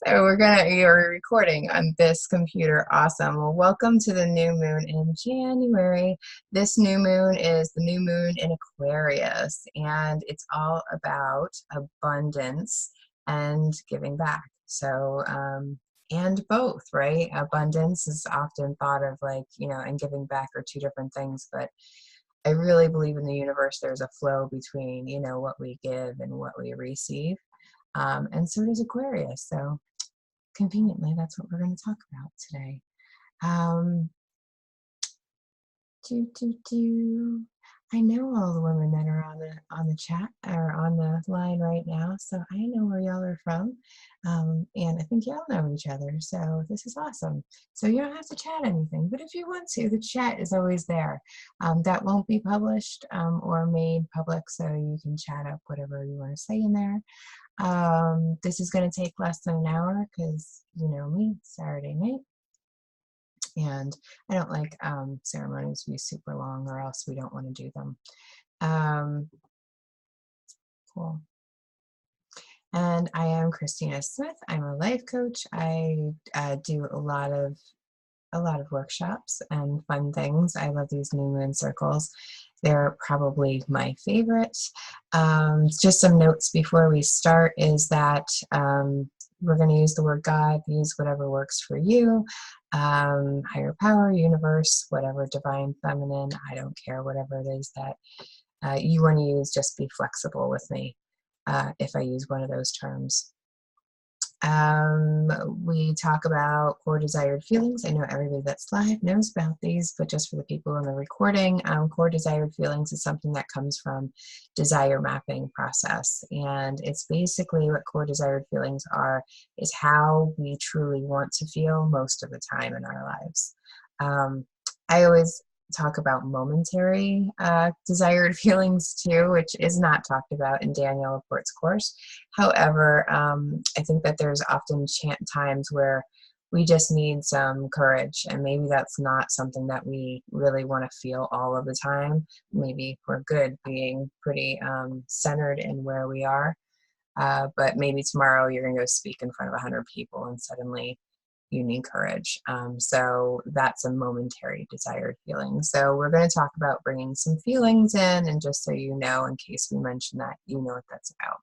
So you're recording on this computer. Awesome. Well, welcome to the new moon in January. This new moon is the new moon in Aquarius, and it's all about abundance and giving back. So, and both, right? Abundance is often thought of like, and giving back are two different things, but I really believe in the universe there's a flow between, what we give and what we receive. And so does Aquarius. So conveniently, that's what we're going to talk about today. Um, do, do, do. I know all the women that are on the chat or on the line right now, so I know where y'all are from, and I think y'all know each other. So this is awesome. So you don't have to chat anything, but if you want to, the chat is always there. That won't be published or made public, so you can chat up whatever you want to say in there. This is going to take less than an hour because you know me, it's Saturday night. And I don't like ceremonies to be super long or else we don't want to do them. Cool. And I am Christina Smith. I'm a life coach. I do a lot of workshops and fun things. I love these new moon circles. They're probably my favorite. Just some notes before we start is that we're going to use the word God, use whatever works for you, higher power, universe, whatever, divine, feminine, I don't care, whatever it is that you want to use, just be flexible with me if I use one of those terms. We talk about core desired feelings. I know everybody that's live knows about these, but just for the people in the recording, core desired feelings is something that comes from desire mapping process. And it's basically what core desired feelings are, is how we truly want to feel most of the time in our lives. I always talk about momentary desired feelings too, which is not talked about in Danielle LaPorte's course. However, I think that there's often times where we just need some courage, and maybe that's not something that we really want to feel all of the time. Maybe we're good being pretty centered in where we are, but maybe tomorrow you're going to go speak in front of 100 people and suddenly you need courage. So that's a momentary desired feeling. So we're going to talk about bringing some feelings in, and just so you know, in case we mention that, you know what that's about.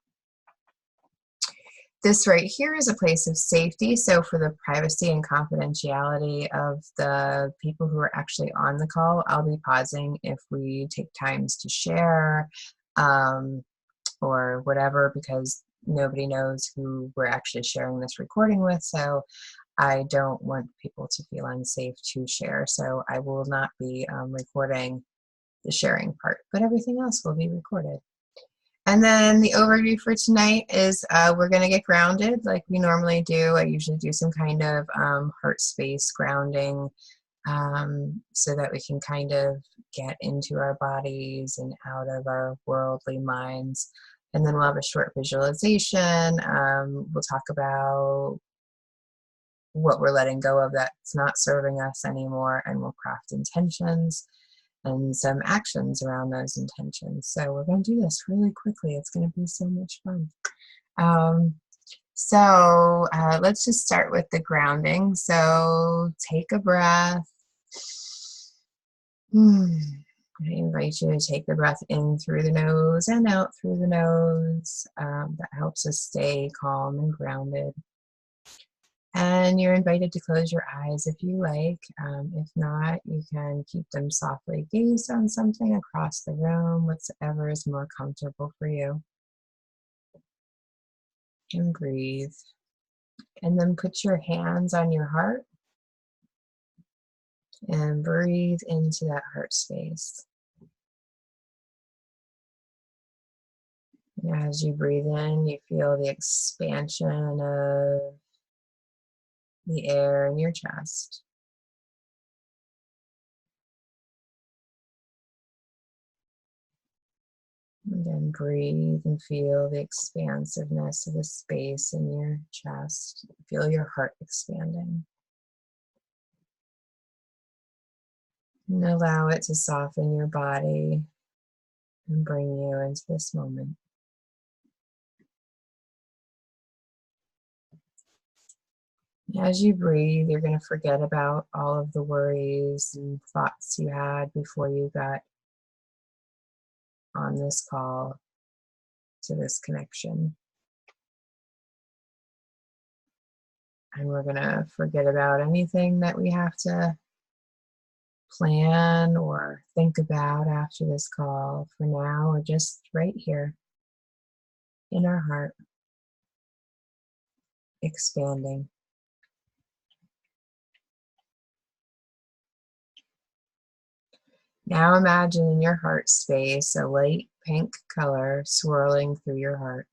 This right here is a place of safety. So for the privacy and confidentiality of the people who are actually on the call, I'll be pausing if we take times to share or whatever, because nobody knows who we're actually sharing this recording with. So I don't want people to feel unsafe to share. So I will not be recording the sharing part, but everything else will be recorded. And then the overview for tonight is we're going to get grounded like we normally do. I usually do some kind of heart space grounding so that we can kind of get into our bodies and out of our worldly minds. And then we'll have a short visualization. We'll talk about what we're letting go of that's not serving us anymore, and we'll craft intentions and some actions around those intentions. So we're going to do this really quickly. It's going to be so much fun. Let's just start with the grounding. So take a breath. I invite you to take the breath in through the nose and out through the nose. That helps us stay calm and grounded. And you're invited to close your eyes if you like. If not, you can keep them softly gazed on something across the room, whatever is more comfortable for you. And breathe. And then put your hands on your heart and breathe into that heart space. And as you breathe in, you feel the expansion of the air in your chest. And then breathe and feel the expansiveness of the space in your chest. Feel your heart expanding. And allow it to soften your body and bring you into this moment. As you breathe, you're going to forget about all of the worries and thoughts you had before you got on this call to this connection. And we're going to forget about anything that we have to plan or think about after this call. For now, we're just right here in our heart, expanding. Now imagine in your heart space a light pink color swirling through your heart.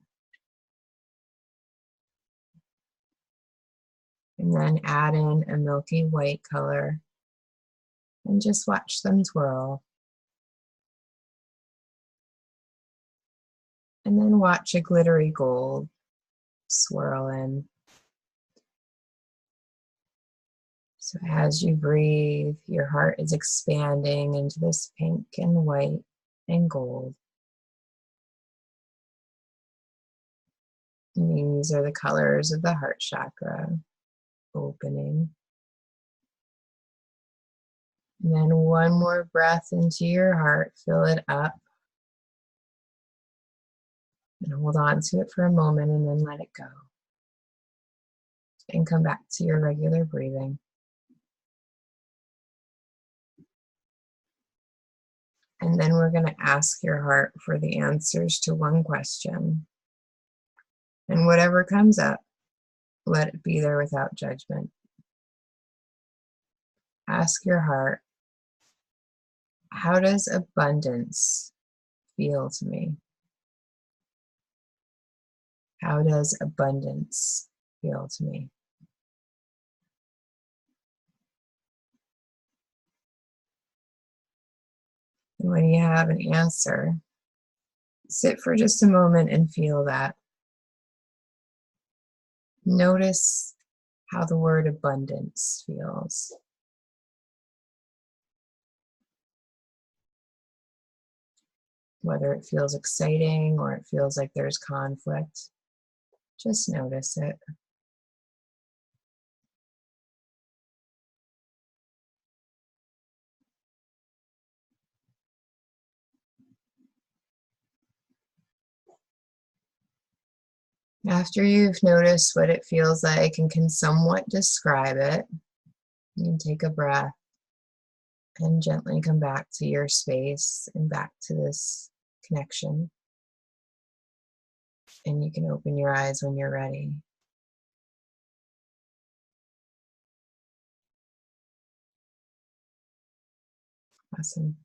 And then add in a milky white color and just watch them twirl. And then watch a glittery gold swirl in. So as you breathe, your heart is expanding into this pink and white and gold. And these are the colors of the heart chakra opening. And then one more breath into your heart, fill it up. And hold on to it for a moment and then let it go. And come back to your regular breathing. And then we're going to ask your heart for the answers to one question. And whatever comes up, let it be there without judgment. Ask your heart, how does abundance feel to me? How does abundance feel to me? And when you have an answer, sit for just a moment and feel that. Notice how the word abundance feels. Whether it feels exciting or it feels like there's conflict, just notice it. After you've noticed what it feels like and can somewhat describe it, you can take a breath and gently come back to your space and back to this connection. And you can open your eyes when you're ready. Awesome.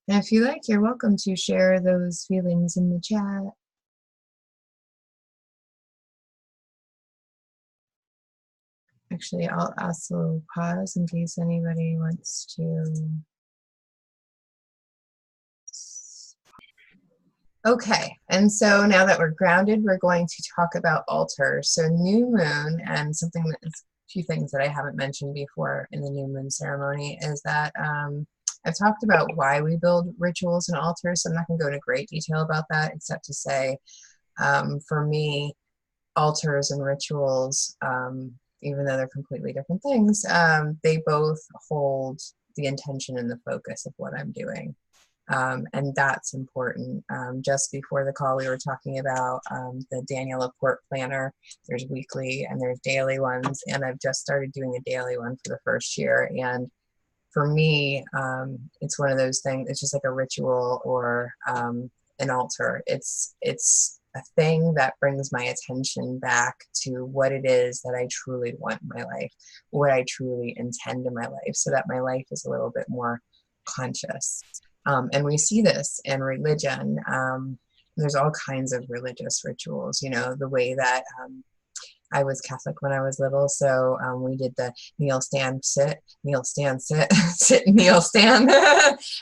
And if you like, you're welcome to share those feelings in the chat. Actually, I'll also pause in case anybody wants to. Okay, and so now that we're grounded, we're going to talk about altars. So new moon, and something that is a few things that I haven't mentioned before in the new moon ceremony is that I've talked about why we build rituals and altars. So I'm not going to go into great detail about that, except to say, for me, altars and rituals, even though they're completely different things, they both hold the intention and the focus of what I'm doing. And that's important. Just before the call, we were talking about the Daniel Laporte planner. There's weekly and there's daily ones, and I've just started doing a daily one for the first year. And for me, it's one of those things. It's just like a ritual or an altar. It's a thing that brings my attention back to what it is that I truly want in my life, what I truly intend in my life, so that my life is a little bit more conscious. And we see this in religion. There's all kinds of religious rituals, you know, the way that I was Catholic when I was little, so we did the kneel, stand, sit, sit, kneel, stand.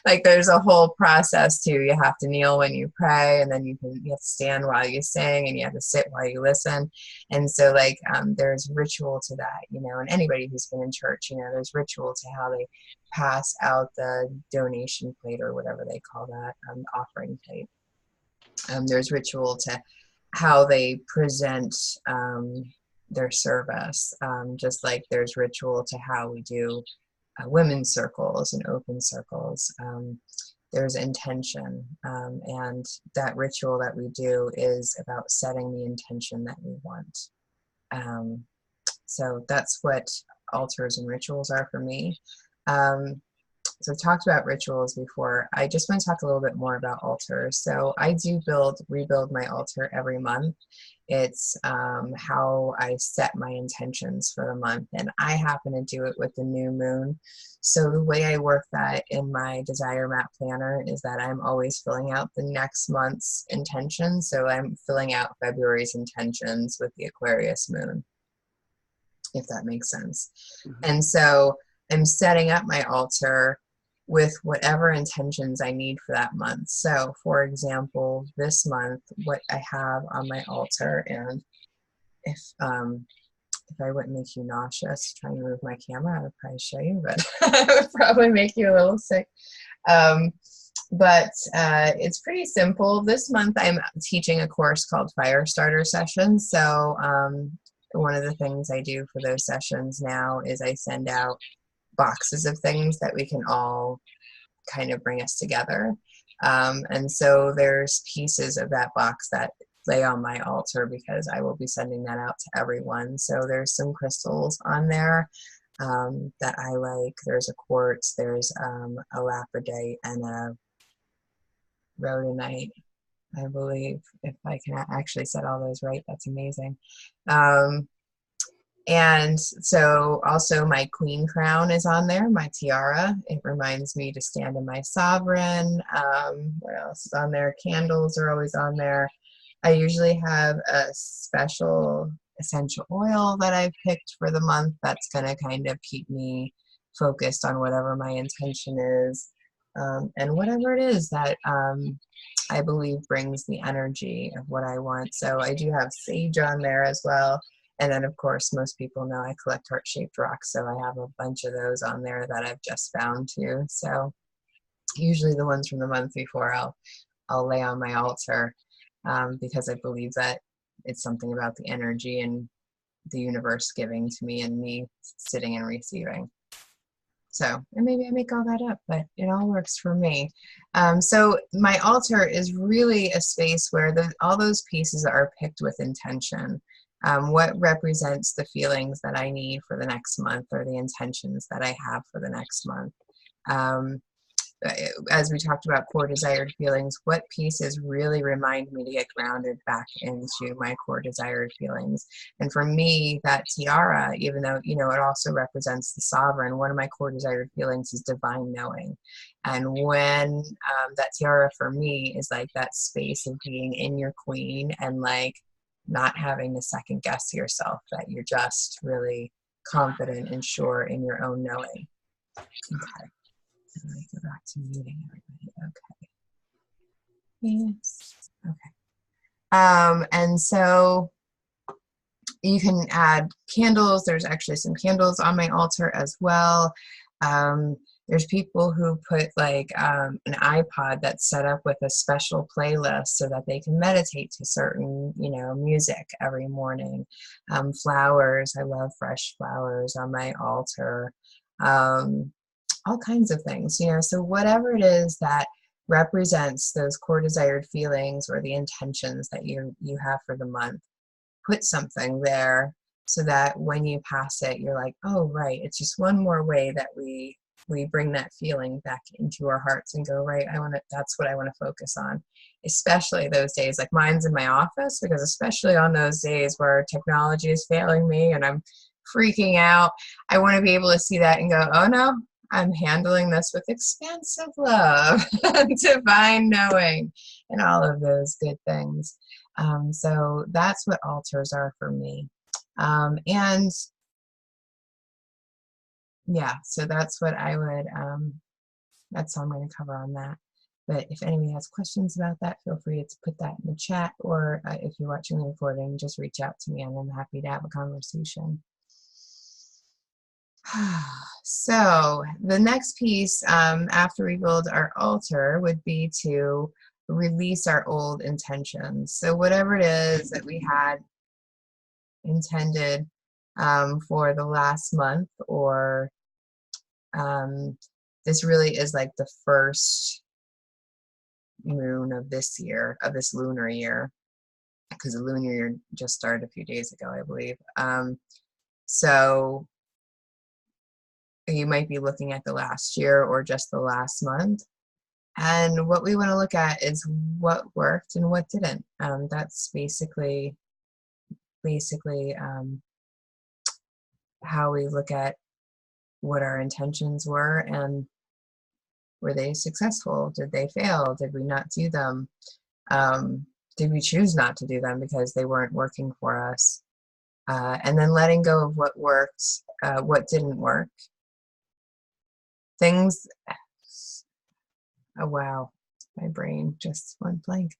Like there's a whole process too. You have to kneel when you pray, and then you have to stand while you sing, and you have to sit while you listen. And so like there's ritual to that, you know, and anybody who's been in church, you know, there's ritual to how they pass out the donation plate or whatever they call that, offering plate. There's ritual to how they present their service. Just like there's ritual to how we do women's circles and open circles. There's intention, and that ritual that we do is about setting the intention that we want. So that's what altars and rituals are for me. So I've talked about rituals before. I just want to talk a little bit more about altars. So I do rebuild my altar every month. It's how I set my intentions for the month, and I happen to do it with the new moon. So the way I work that in my Desire Map Planner is that I'm always filling out the next month's intentions. So I'm filling out February's intentions with the Aquarius moon, if that makes sense. Mm-hmm. And so I'm setting up my altar with whatever intentions I need for that month. So for example, this month, what I have on my altar, and if I wouldn't make you nauseous trying to move my camera, I would probably show you, but it would probably make you a little sick. But it's pretty simple. This month I'm teaching a course called Fire Starter Sessions. So one of the things I do for those sessions now is I send out boxes of things that we can all kind of bring us together. And so there's pieces of that box that lay on my altar because I will be sending that out to everyone. So there's some crystals on there that I like. There's a quartz, there's a lapradite, and a rhodonite, I believe. If I can actually set all those right, that's amazing. And so also my queen crown is on there, my tiara. It reminds me to stand in my sovereign. What else is on there? Candles are always on there. I usually have a special essential oil that I've picked for the month that's going to kind of keep me focused on whatever my intention is. And whatever it is that I believe brings the energy of what I want. So I do have sage on there as well. And then, of course, most people know I collect heart-shaped rocks, so I have a bunch of those on there that I've just found too. So usually the ones from the month before I'll lay on my altar because I believe that it's something about the energy and the universe giving to me and me sitting and receiving. So, and maybe I make all that up, but it all works for me. So my altar is really a space where all those pieces are picked with intention. What represents the feelings that I need for the next month, or the intentions that I have for the next month. As we talked about core desired feelings, what pieces really remind me to get grounded back into my core desired feelings? And for me, that tiara, even though, you know, it also represents the sovereign, one of my core desired feelings is divine knowing. And when that tiara for me is like that space of being in your queen and like not having to second guess yourself, that you're just really confident and sure in your own knowing. Okay. Let me go back to muting everybody. Okay. Yes. Okay. And so you can add candles. There's actually some candles on my altar as well. There's people who put like an iPod that's set up with a special playlist so that they can meditate to certain, you know, music every morning. Flowers. I love fresh flowers on my altar. All kinds of things, you know, so whatever it is that represents those core desired feelings or the intentions that you have for the month, put something there so that when you pass it, you're like, oh, right, it's just one more way that we bring that feeling back into our hearts and go, right, that's what I want to focus on. Especially those days, like mine's in my office, because especially on those days where technology is failing me and I'm freaking out, I want to be able to see that and go, oh no, I'm handling this with expansive love, divine knowing, and all of those good things. So that's what altars are for me. And yeah, so that's what I would, that's all I'm going to cover on that. But if anybody has questions about that, feel free to put that in the chat, or if you're watching the recording, just reach out to me and I'm happy to have a conversation. So the next piece after we build our altar would be to release our old intentions. So whatever it is that we had intended for the last month, or this really is like the first moon of this year, of this lunar year, because the lunar year just started a few days ago, I believe. So you might be looking at the last year or just the last month. And what we want to look at is what worked and what didn't. That's basically how we look at what our intentions were, and were they successful? Did they fail? Did we not do them? Did we choose not to do them because they weren't working for us? And then letting go of what worked, what didn't work. Things, oh wow, my brain just went blank.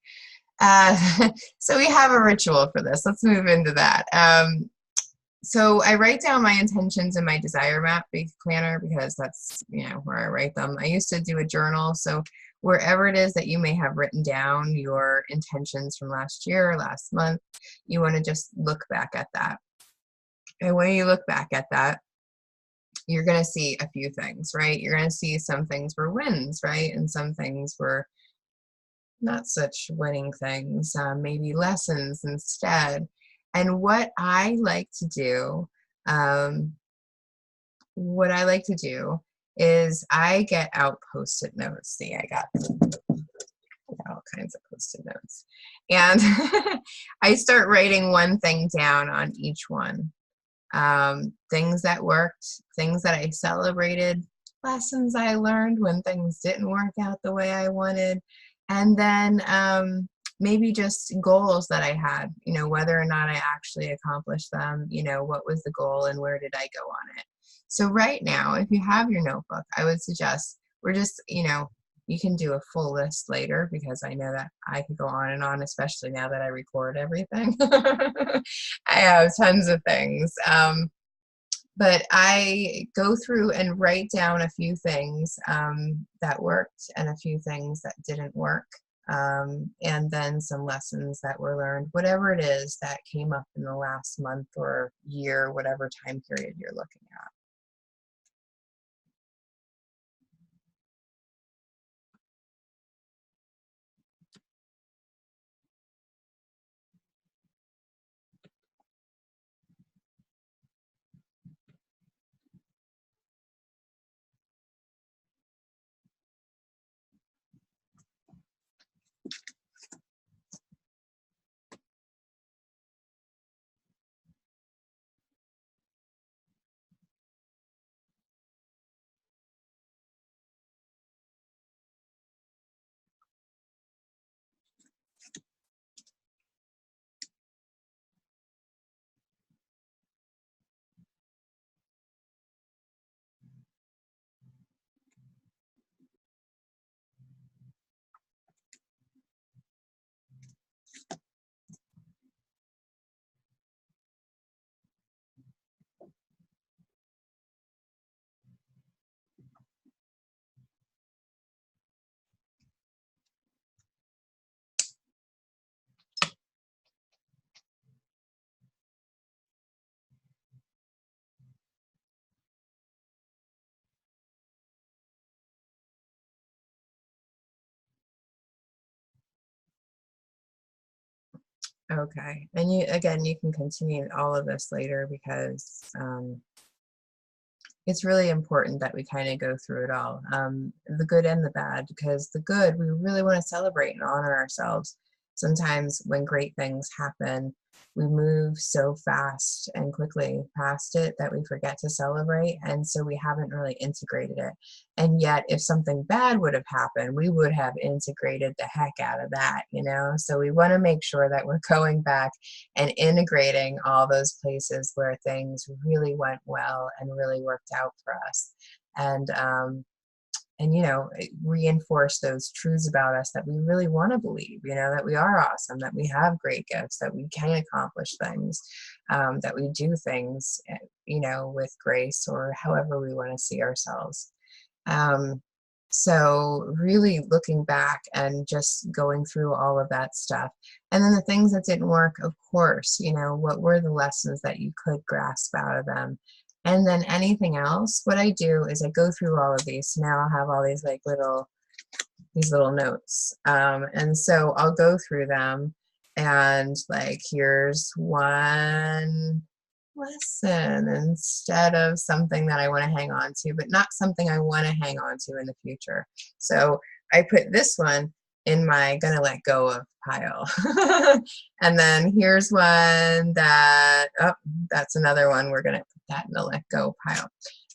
So we have a ritual for this. Let's move into that. So I write down my intentions in my desire map planner, because that's, where I write them. I used to do a journal, so wherever it is that you may have written down your intentions from last year or last month, you want to just look back at that. And when you look back at that, you're going to see a few things, right? You're going to see some things were wins, right? And some things were not such winning things, maybe lessons instead. And what I like to do is I get out Post-it notes. See, I got all kinds of Post-it notes. And I start writing one thing down on each one. Things that worked, things that I celebrated, lessons I learned when things didn't work out the way I wanted, and then maybe just goals that I had, whether or not I actually accomplished them, what was the goal and where did I go on it. So right now, if you have your notebook, I would suggest we're just, you can do a full list later, because I know that I could go on and on, especially now that I record everything. I have tons of things. But I go through and write down a few things that worked and a few things that didn't work. And then some lessons that were learned, whatever it is that came up in the last month or year, whatever time period you're looking at. Okay, and you can continue all of this later, because it's really important that we kind of go through it all, the good and the bad, because the good, we really want to celebrate and honor ourselves. Sometimes when great things happen, we move so fast and quickly past it that we forget to celebrate, and so we haven't really integrated it. And yet, if something bad would have happened, we would have integrated the heck out of that, So we want to make sure that we're going back and integrating all those places where things really went well and really worked out for us. And reinforce those truths about us that we really want to believe, that we are awesome, that we have great gifts, that we can accomplish things, that we do things, with grace, or however we want to see ourselves. So really looking back and just going through all of that stuff. And then the things that didn't work, of course, what were the lessons that you could grasp out of them? And then anything else, what I do is I go through all of these. So now I'll have all these like these little notes. And so I'll go through them and like, here's one lesson instead of something that I want to hang on to, but not something I want to hang on to in the future. So I put this one in my gonna let go of pile. And then here's one that, oh, that's another one. We're gonna put that in the let go pile.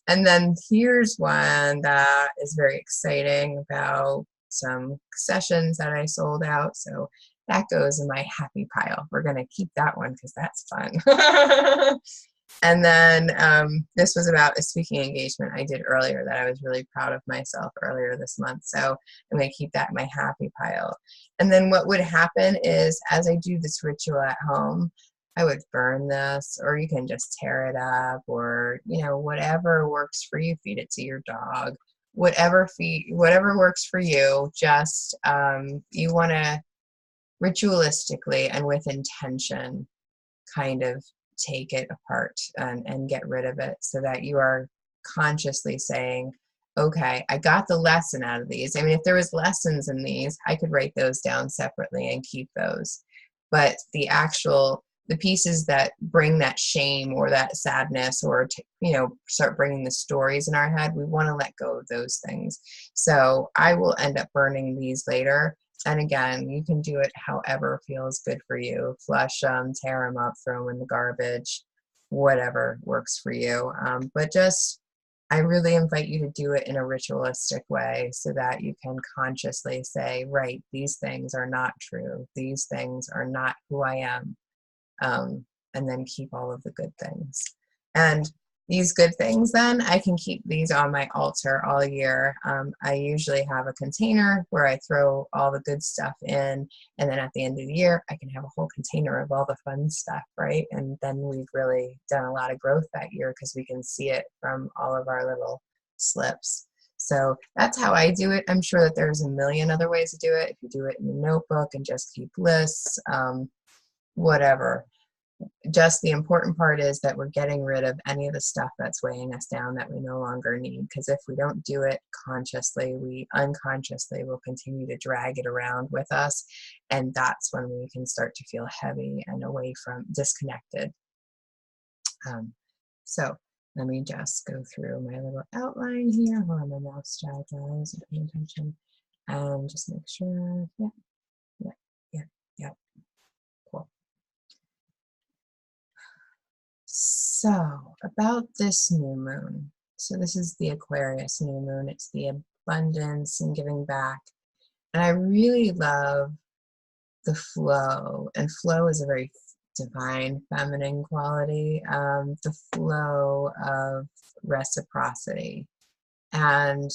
And then here's one that is very exciting about some sessions that I sold out. So that goes in my happy pile. We're going to keep that one because that's fun. And then this was about a speaking engagement I did earlier that I was really proud of myself earlier this month. So I'm going to keep that in my happy pile. And then what would happen is as I do this ritual at home, I would burn this, or you can just tear it up, or whatever works for you. Feed it to your dog. Whatever works for you. Just you want to ritualistically and with intention kind of take it apart and get rid of it, so that you are consciously saying, okay, I got the lesson out of these. I mean, if there was lessons in these, I could write those down separately and keep those. But the pieces that bring that shame or that sadness, or start bringing the stories in our head, we want to let go of those things. So I will end up burning these later. And again, you can do it however feels good for you. Flush them, tear them up, throw them in the garbage, whatever works for you. But I really invite you to do it in a ritualistic way, so that you can consciously say, right, these things are not true. These things are not who I am. And then keep all of the good things. And these good things, then I can keep these on my altar all year. I usually have a container where I throw all the good stuff in, and then at the end of the year, I can have a whole container of all the fun stuff, right? And then we've really done a lot of growth that year because we can see it from all of our little slips. So that's how I do it. I'm sure that there's a million other ways to do it. If you do it in a notebook and just keep lists, whatever. Just the important part is that we're getting rid of any of the stuff that's weighing us down that we no longer need. Because if we don't do it consciously, we unconsciously will continue to drag it around with us. And that's when we can start to feel heavy and disconnected. So let me just go through my little outline here. Hold on, my mouse dies. I'm paying attention. And just make sure. Yeah. Cool. So about this new moon. So this is the Aquarius new moon. It's the abundance and giving back. And I really love the flow. And flow is a very divine feminine quality. The flow of reciprocity. And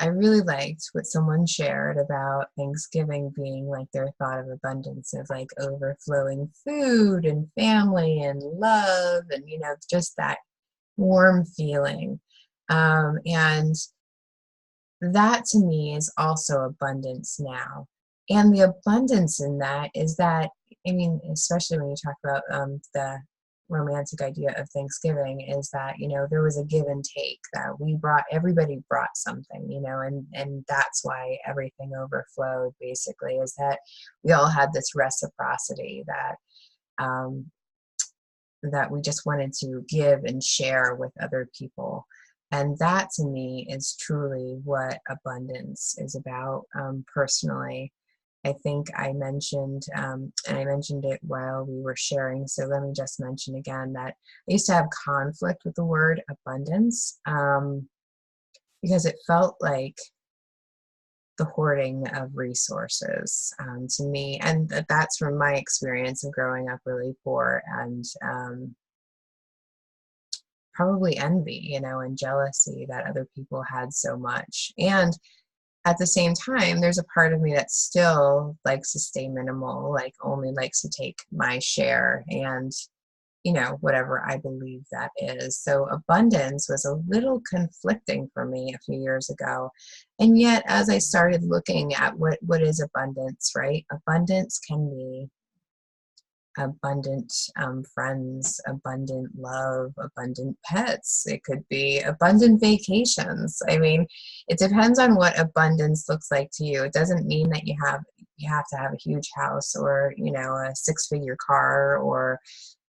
I really liked what someone shared about Thanksgiving being like their thought of abundance, of like overflowing food and family and love and, just that warm feeling. And that to me is also abundance now. And the abundance in that is that, I mean, especially when you talk about the romantic idea of Thanksgiving, is that there was a give and take, that everybody brought something, and that's why everything overflowed, basically, is that we all had this reciprocity that we just wanted to give and share with other people. And that to me is truly what abundance is about. Personally, I think I mentioned, and I mentioned it while we were sharing, so let me just mention again that I used to have conflict with the word abundance, because it felt like the hoarding of resources to me. And that's from my experience of growing up really poor, and probably envy, and jealousy that other people had so much. And at the same time, there's a part of me that still likes to stay minimal, like only likes to take my share. And you know, whatever I believe that is. So abundance was a little conflicting for me a few years ago. And yet, as I started looking at what is abundance, right? Abundance can be abundant friends, abundant love, abundant pets. It could be abundant vacations. I mean, it depends on what abundance looks like to you. It doesn't mean that you have to have a huge house or, you know, a six-figure car or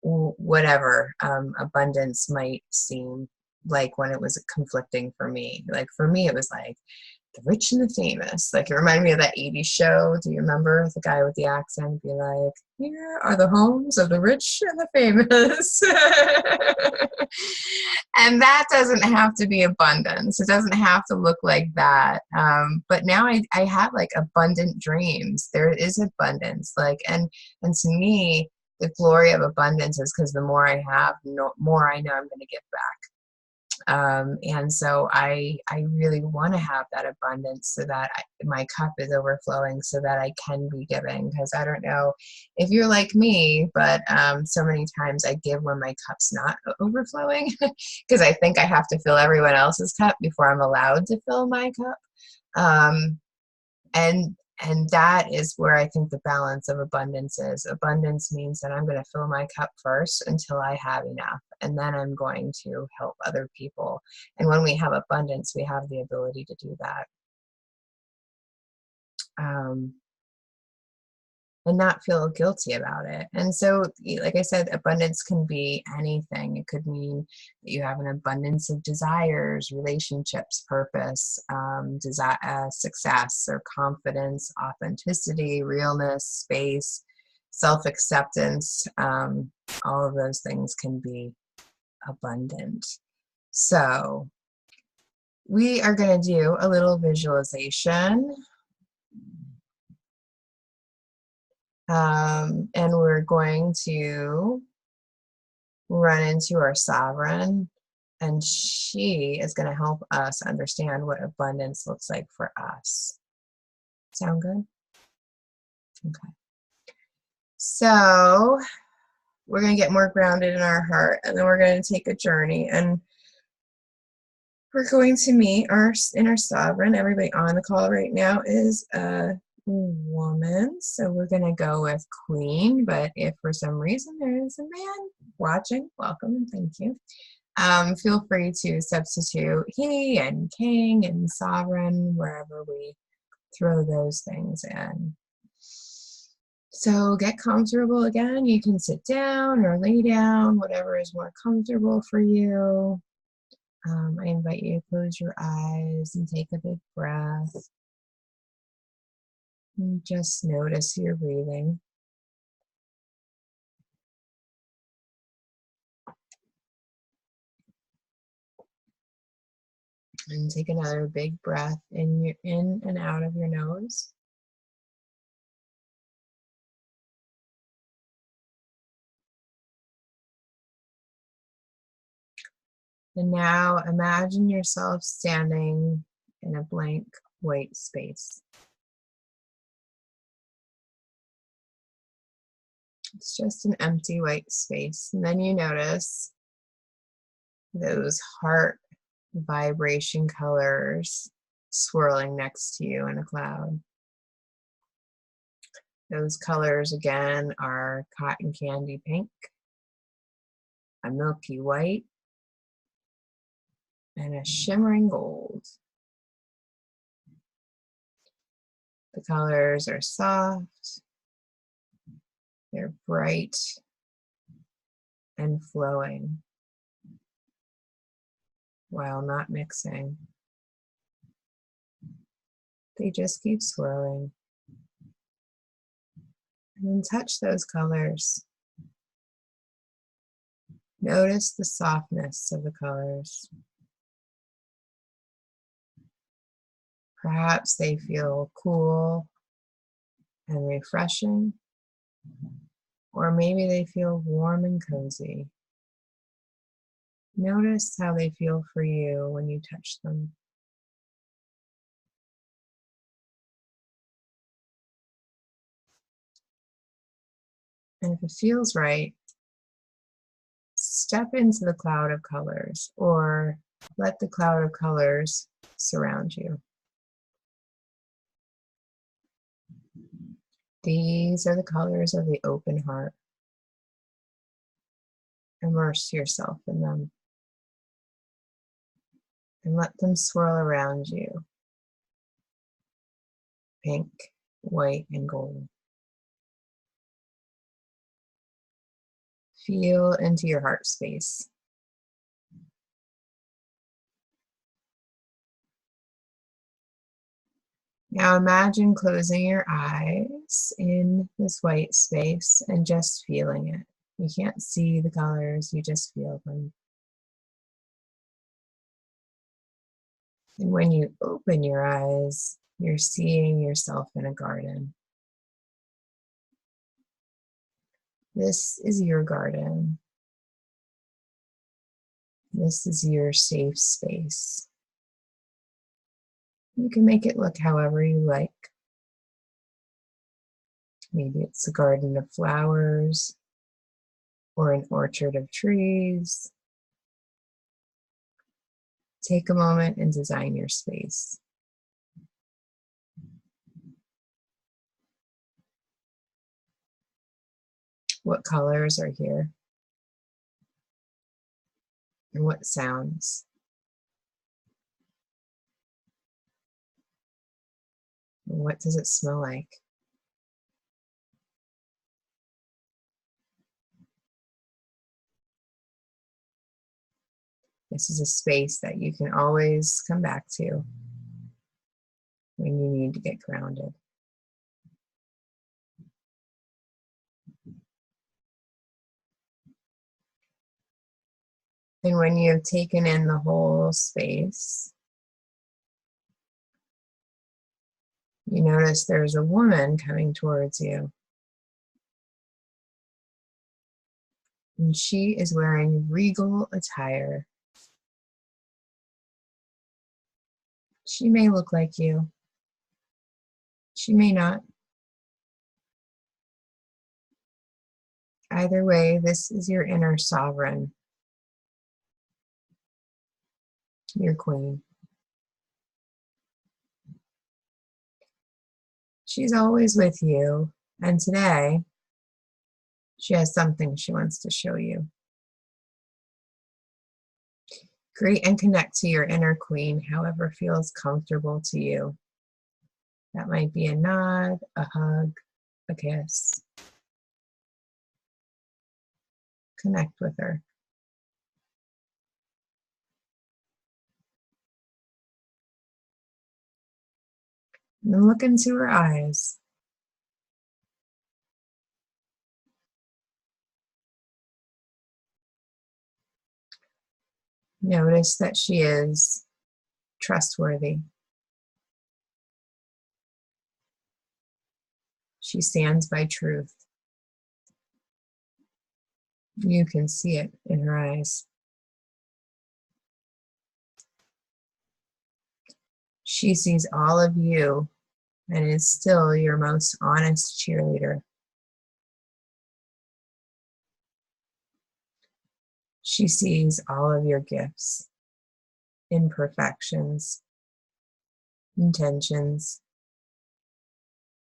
whatever abundance might seem like when it was conflicting for me. Like for me, it was like the rich and the famous. Like it reminded me of that 80s show. Do you remember the guy with the accent be like, here are the homes of the rich and the famous. And that doesn't have to be abundance. It doesn't have to look like that. But now I have like abundant dreams. There is abundance. Like, and to me, the glory of abundance is because the more I have, the more I know I'm going to give back. And so I really want to have that abundance so that my cup is overflowing so that I can be giving. Because I don't know if you're like me, but so many times I give when my cup's not overflowing because I think I have to fill everyone else's cup before I'm allowed to fill my cup. Um, and that is where I think the balance of abundance is. Abundance means that I'm going to fill my cup first until I have enough, and then I'm going to help other people. And when we have abundance, we have the ability to do that. And not feel guilty about it. And so, like I said, abundance can be anything. It could mean that you have an abundance of desires, relationships, purpose, success or confidence, authenticity, realness, space, self-acceptance. All of those things can be abundant. So we are going to do a little visualization. And we're going to run into our sovereign, and she is going to help us understand what abundance looks like for us. Sound good? Okay. So we're going to get more grounded in our heart, and then we're going to take a journey, and we're going to meet our inner sovereign. Everybody on the call right now is a woman, so we're going to go with queen, but if for some reason there is a man watching, welcome and thank you. Feel free to substitute he and king and sovereign wherever we throw those things in. So get comfortable again. You can sit down or lay down, whatever is more comfortable for you. I invite you to close your eyes and take a big breath. And just notice your breathing. And take another big breath in and out of your nose. And now imagine yourself standing in a blank white space. It's just an empty white space. And then you notice those heart vibration colors swirling next to you in a cloud. Those colors again are cotton candy pink, a milky white, and a shimmering gold. The colors are soft, they're bright and flowing while not mixing. They just keep swirling. And then touch those colors. Notice the softness of the colors. Perhaps they feel cool and refreshing, or maybe they feel warm and cozy. Notice how they feel for you when you touch them. And if it feels right, step into the cloud of colors, or let the cloud of colors surround you. These are the colors of the open heart. Immerse yourself in them and let them swirl around you. Pink, white, and gold. Feel into your heart space. Now imagine closing your eyes in this white space and just feeling it. You can't see the colors, you just feel them. And when you open your eyes, you're seeing yourself in a garden. This is your garden. This is your safe space. You can make it look however you like. Maybe it's a garden of flowers or an orchard of trees. Take a moment and design your space. What colors are here? And what sounds? And what does it smell like? This is a space that you can always come back to when you need to get grounded. And when you have taken in the whole space, you notice there's a woman coming towards you. And she is wearing regal attire. She may look like you. She may not. Either way, this is your inner sovereign, your queen. She's always with you, and today she has something she wants to show you. Greet and connect to your inner queen, however feels comfortable to you. That might be a nod, a hug, a kiss. Connect with her. And look into her eyes. Notice that she is trustworthy. She stands by truth. You can see it in her eyes. She sees all of you and is still your most honest cheerleader. She sees all of your gifts, imperfections, intentions,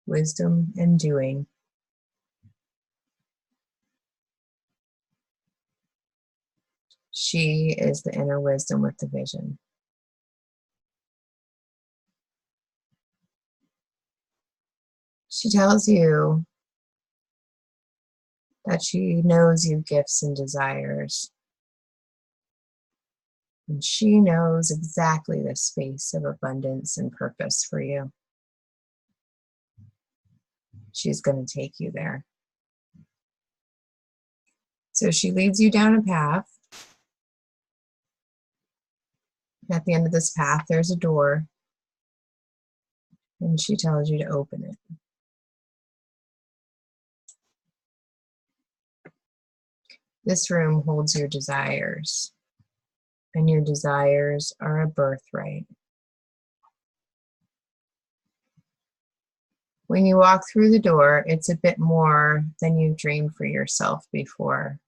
wisdom, and doing. She is the inner wisdom with the vision. She tells you that she knows your gifts and desires. And she knows exactly the space of abundance and purpose for you. She's going to take you there. So she leads you down a path. At the end of this path, there's a door. And she tells you to open it. This room holds your desires. And your desires are a birthright. When you walk through the door, it's a bit more than you've dreamed for yourself before.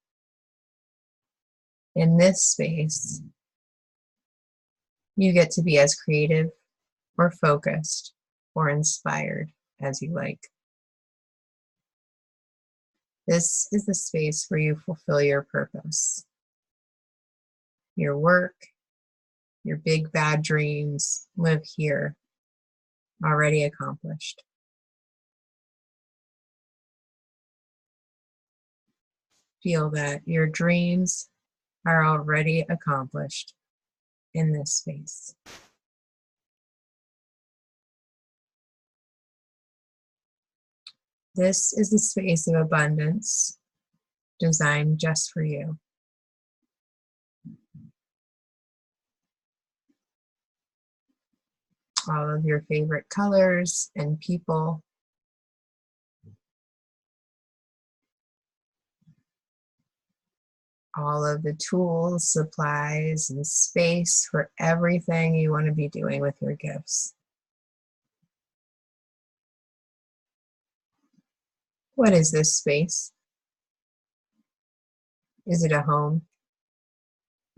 In this space, you get to be as creative or focused or inspired as you like. This is the space where you fulfill your purpose. Your work, your big bad dreams live here, already accomplished. Feel that your dreams are already accomplished in this space. This is the space of abundance designed just for you. All of your favorite colors and people. All of the tools, supplies, and space for everything you want to be doing with your gifts. What is this space? Is it a home,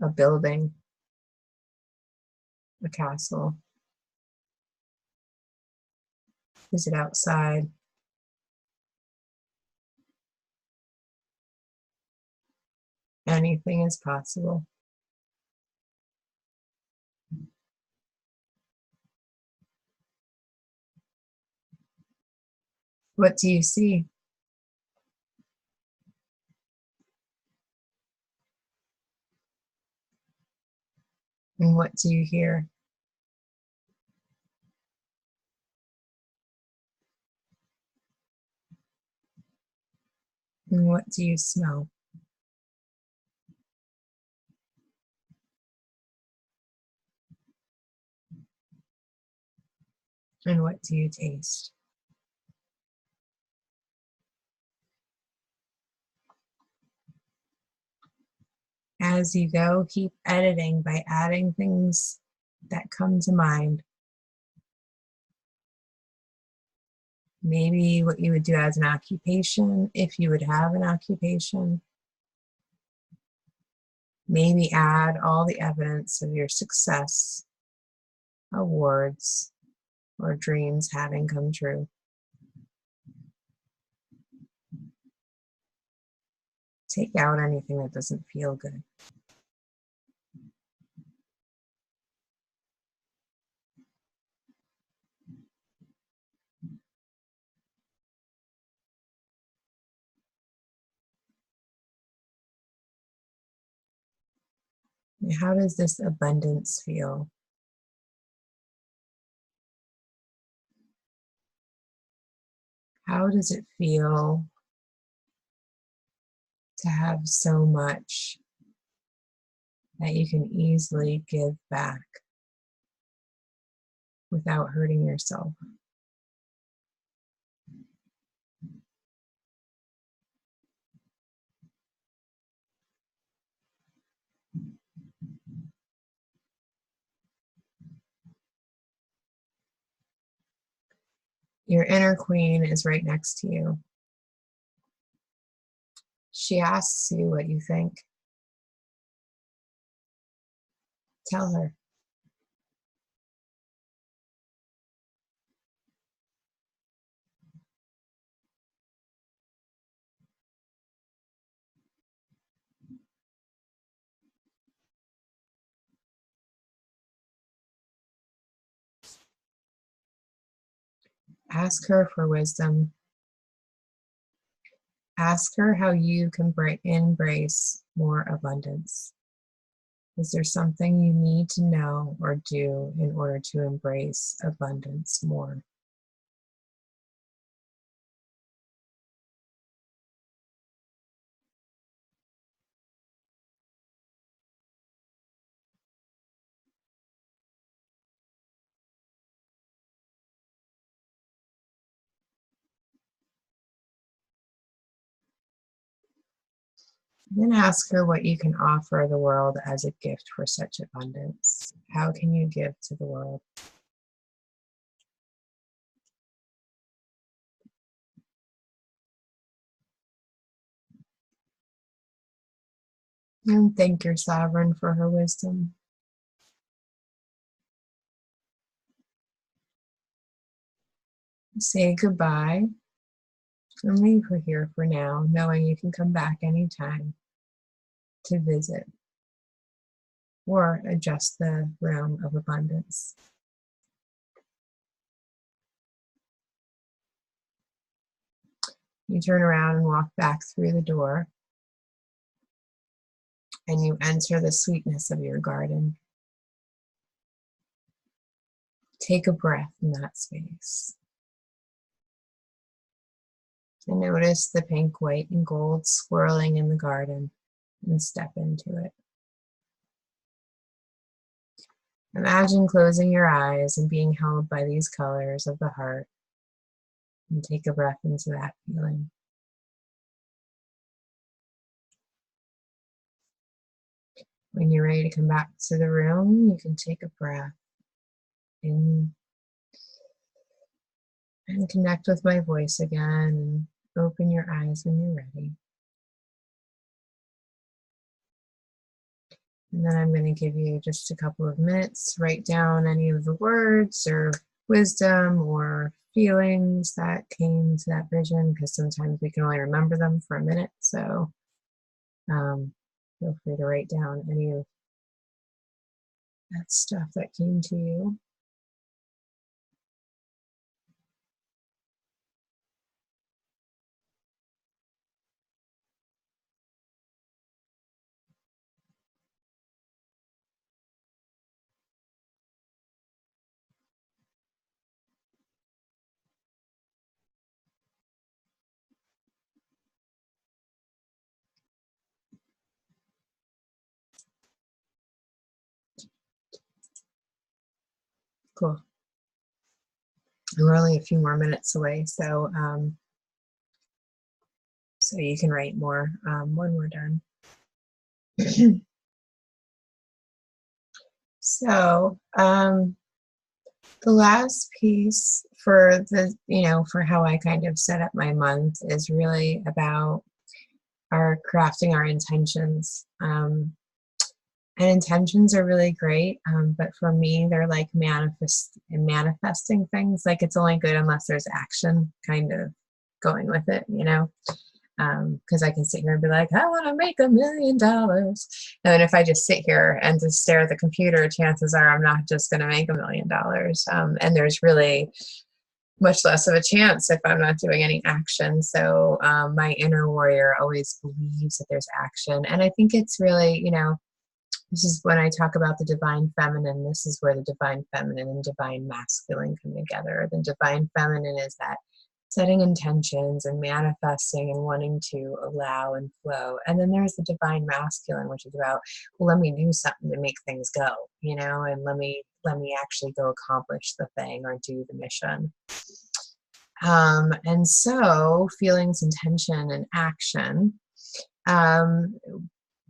a building, a castle? Is it outside? Anything is possible. What do you see? And what do you hear? And what do you smell? And what do you taste? As you go, keep editing by adding things that come to mind. Maybe what you would do as an occupation, if you would have an occupation. Maybe add all the evidence of your success, awards, or dreams having come true. Take out anything that doesn't feel good. How does this abundance feel? How does it feel to have so much that you can easily give back without hurting yourself? Your inner queen is right next to you. She asks you what you think. Tell her. Ask her for wisdom. Ask her how you can embrace more abundance. Is there something you need to know or do in order to embrace abundance more? Then ask her what you can offer the world as a gift for such abundance. How can you give to the world? And thank your sovereign for her wisdom. Say goodbye and leave her here for now, knowing you can come back anytime to visit or adjust the realm of abundance. You turn around and walk back through the door, and you enter the sweetness of your garden. Take a breath in that space. And notice the pink, white, and gold swirling in the garden, and step into it. Imagine closing your eyes and being held by these colors of the heart, and take a breath into that feeling. When you're ready to come back to the room, you can take a breath in and connect with my voice again, and open your eyes when you're ready. And then I'm going to give you just a couple of minutes to write down any of the words or wisdom or feelings that came to that vision, because sometimes we can only remember them for a minute. So feel free to write down any of that stuff that came to you. Cool. We're only a few more minutes away, so so you can write more when we're done. So the last piece for the, for how I kind of set up my month is really about our crafting our intentions. And intentions are really great, but for me, they're like manifesting things. Like, it's only good unless there's action kind of going with it, because I can sit here and be like, I want to make $1 million. And then if I just sit here and just stare at the computer, chances are I'm not just going to make $1 million. And there's really much less of a chance if I'm not doing any action. So my inner warrior always believes that there's action. And I think it's really, this is when I talk about the divine feminine, this is where the divine feminine and divine masculine come together. The divine feminine is that setting intentions and manifesting and wanting to allow and flow. And then there's the divine masculine, which is about, well, let me do something to make things go, and let me actually go accomplish the thing or do the mission. And so feelings, intention, and action.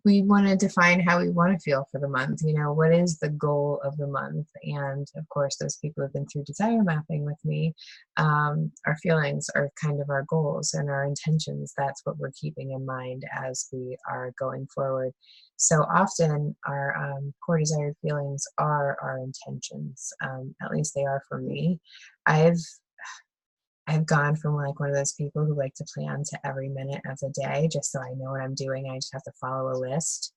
We want to define how we want to feel for the month. What is the goal of the month? And of course, those people who have been through desire mapping with me, our feelings are kind of our goals, and our intentions, that's what we're keeping in mind as we are going forward. So often our core desired feelings are our intentions. At least they are for me. I've gone from like one of those people who like to plan to every minute of the day just so I know what I'm doing. I just have to follow a list,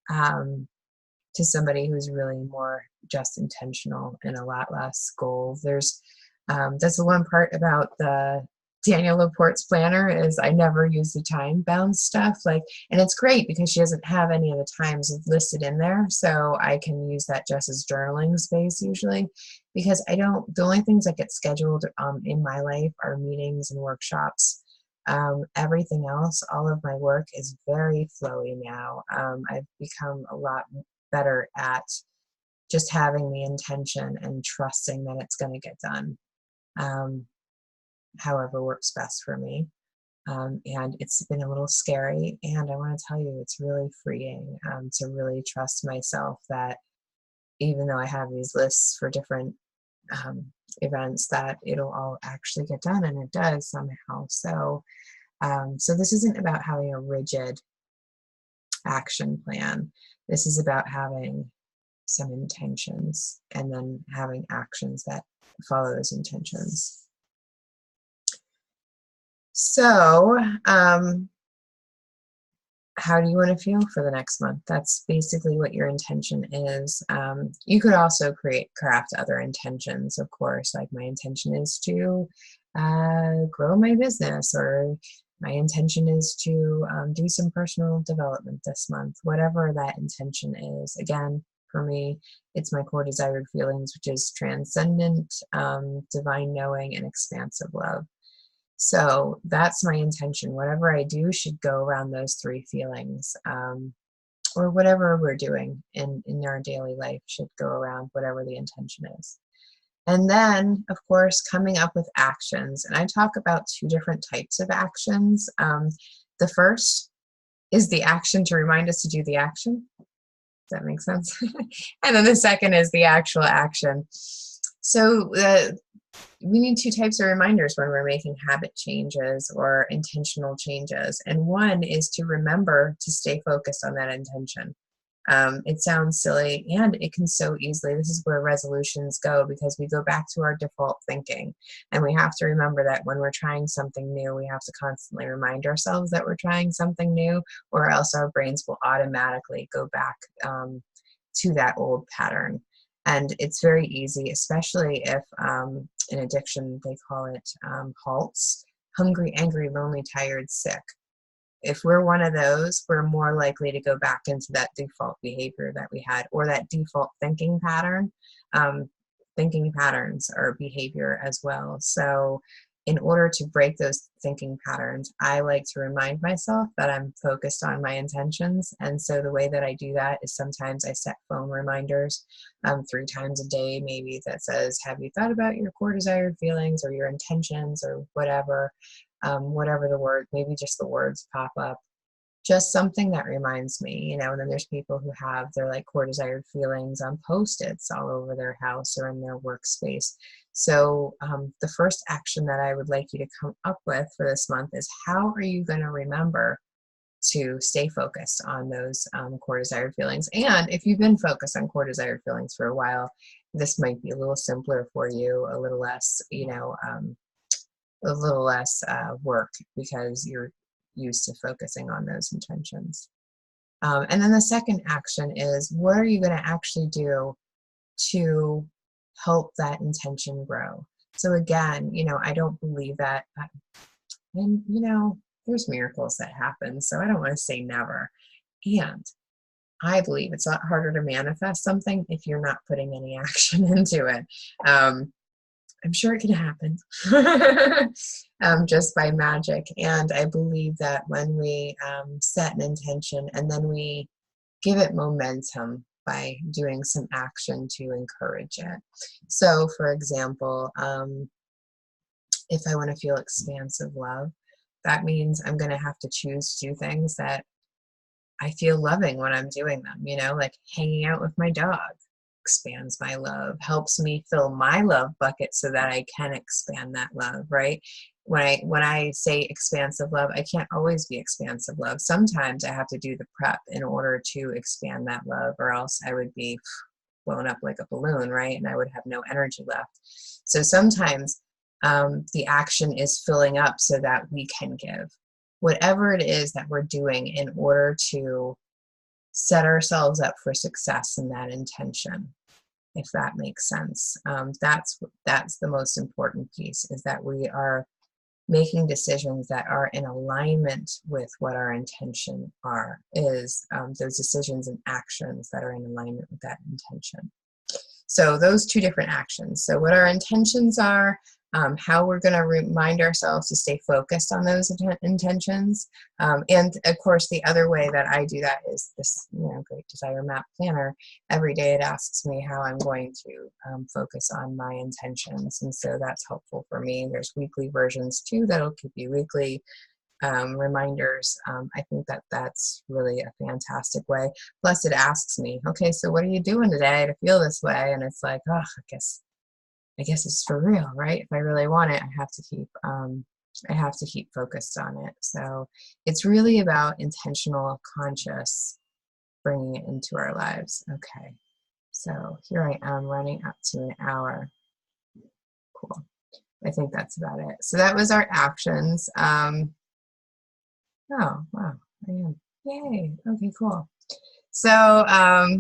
to somebody who's really more just intentional and a lot less goal. That's the one part about the Danielle LaPorte's planner is I never use the time bound stuff. And it's great because she doesn't have any of the times listed in there. So I can use that just as journaling space usually, because the only things that get scheduled in my life are meetings and workshops. Everything else, all of my work is very flowy now. I've become a lot better at just having the intention and trusting that it's going to get done. However works best for me. And it's been a little scary, and I want to tell you, it's really freeing to really trust myself that even though I have these lists for different events, that it'll all actually get done, and it does somehow. So this isn't about having a rigid action plan. This is about having some intentions and then having actions that follow those intentions. So, how do you want to feel for the next month? That's basically what your intention is. You could also craft other intentions, of course, like my intention is to grow my business, or my intention is to do some personal development this month, whatever that intention is. Again, for me, it's my core desired feelings, which is transcendent, divine knowing, and expansive love. So that's my intention. Whatever I do should go around those three feelings, or whatever we're doing in our daily life should go around whatever the intention is. And then, of course, coming up with actions. And I talk about two different types of actions. The first is the action to remind us to do the action. Does that make sense? And then the second is the actual action. So we need two types of reminders when we're making habit changes or intentional changes. And one is to remember to stay focused on that intention. It sounds silly, and it can so easily, this is where resolutions go, because we go back to our default thinking. And we have to remember that when we're trying something new, we have to constantly remind ourselves that we're trying something new, or else our brains will automatically go back to that old pattern. And it's very easy, especially if in addiction, they call it HALTs: hungry, angry, lonely, tired, sick. If we're one of those, we're more likely to go back into that default behavior that we had, or that default thinking pattern. Thinking patterns are behavior as well. So in order to break those thinking patterns, I like to remind myself that I'm focused on my intentions. And so the way that I do that is sometimes I set phone reminders 3 times a day, maybe, that says, have you thought about your core desired feelings or your intentions, or whatever, whatever the word, maybe just the words pop up. Just something that reminds me, and then there's people who have their like core desired feelings on Post-its all over their house or in their workspace. So the first action that I would like you to come up with for this month is, how are you going to remember to stay focused on those core desired feelings? And if you've been focused on core desired feelings for a while, this might be a little simpler for you, a little less, work, because you're used to focusing on those intentions. And then the second action is, what are you going to actually do to help that intention grow? So again, I don't believe that, and there's miracles that happen, so I don't want to say never. And I believe it's a lot harder to manifest something if you're not putting any action into it. I'm sure it can happen just by magic. And I believe that when we set an intention and then we give it momentum by doing some action to encourage it. So, for example, if I want to feel expansive love, that means I'm going to have to choose to do things that I feel loving when I'm doing them, like hanging out with my dog expands my love, helps me fill my love bucket so that I can expand that love, right? When I say expansive love, I can't always be expansive love. Sometimes I have to do the prep in order to expand that love, or else I would be blown up like a balloon, right? And I would have no energy left. So sometimes the action is filling up so that we can give. Whatever it is that we're doing in order to set ourselves up for success in that intention, if that makes sense. That's the most important piece, is that we are making decisions that are in alignment with what our intention is those decisions and actions that are in alignment with that intention. So those two different actions. So what our intentions are, how we're going to remind ourselves to stay focused on those intentions. And of course, the other way that I do that is this, Great Desire Map Planner. Every day it asks me how I'm going to focus on my intentions. And so that's helpful for me. There's weekly versions too that'll keep you weekly reminders. I think that that's really a fantastic way. Plus it asks me, okay, so what are you doing today to feel this way? And it's like, I guess it's for real, right? If I really want it, I have to keep I have to keep focused on it. So it's really about intentional, conscious, bringing it into our lives. Okay, so here I am running up to an hour. Cool. I think that's about it. So that was our actions. Oh, wow, I am. Yay, okay, cool. So I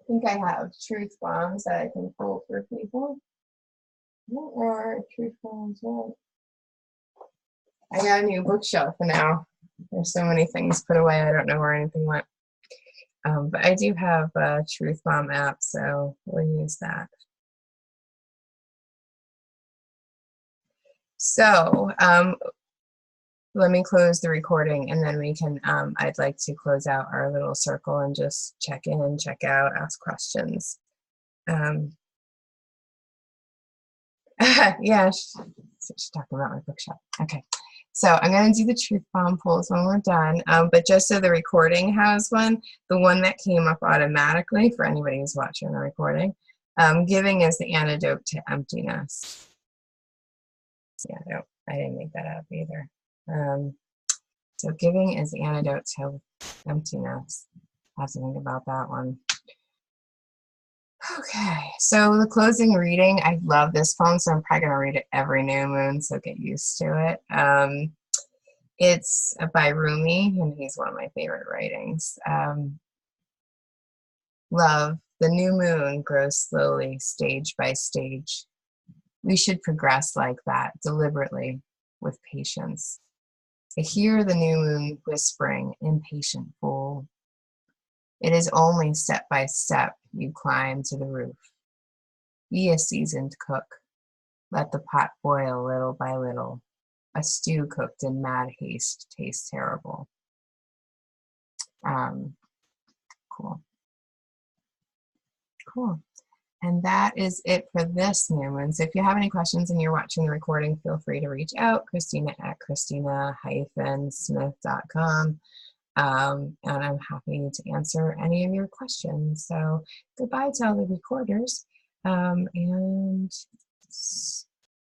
think I have truth bombs that I can pull for people. Or truth bombs, what? I got a new bookshelf now. There's so many things put away, I don't know where anything went. But I do have a Truth Bomb app, so we'll use that. So let me close the recording, and then we can, I'd like to close out our little circle and just check in, check out, ask questions. Yeah, she's talking about my bookshelf. Okay. So I'm going to do the truth bomb pulls when we're done, but just so the recording has one, the one that came up automatically for anybody who's watching the recording, giving is the antidote to emptiness. Yeah, no, I didn't make that up either. So giving is the antidote to emptiness. I have to think about that one. Okay, so the closing reading, I love this poem, so I'm probably going to read it every new moon, so get used to it. It's by Rumi, and he's one of my favorite writings. Love, the new moon grows slowly, stage by stage. We should progress like that, deliberately, with patience. I hear the new moon whispering, impatient fool. It is only step by step you climb to the roof. Be a seasoned cook. Let the pot boil little by little. A stew cooked in mad haste tastes terrible. Cool. Cool. And that is it for this new moon. So if you have any questions and you're watching the recording, feel free to reach out, Christina at Christina-Smith.com. And I'm happy to answer any of your questions. So goodbye to all the recorders. And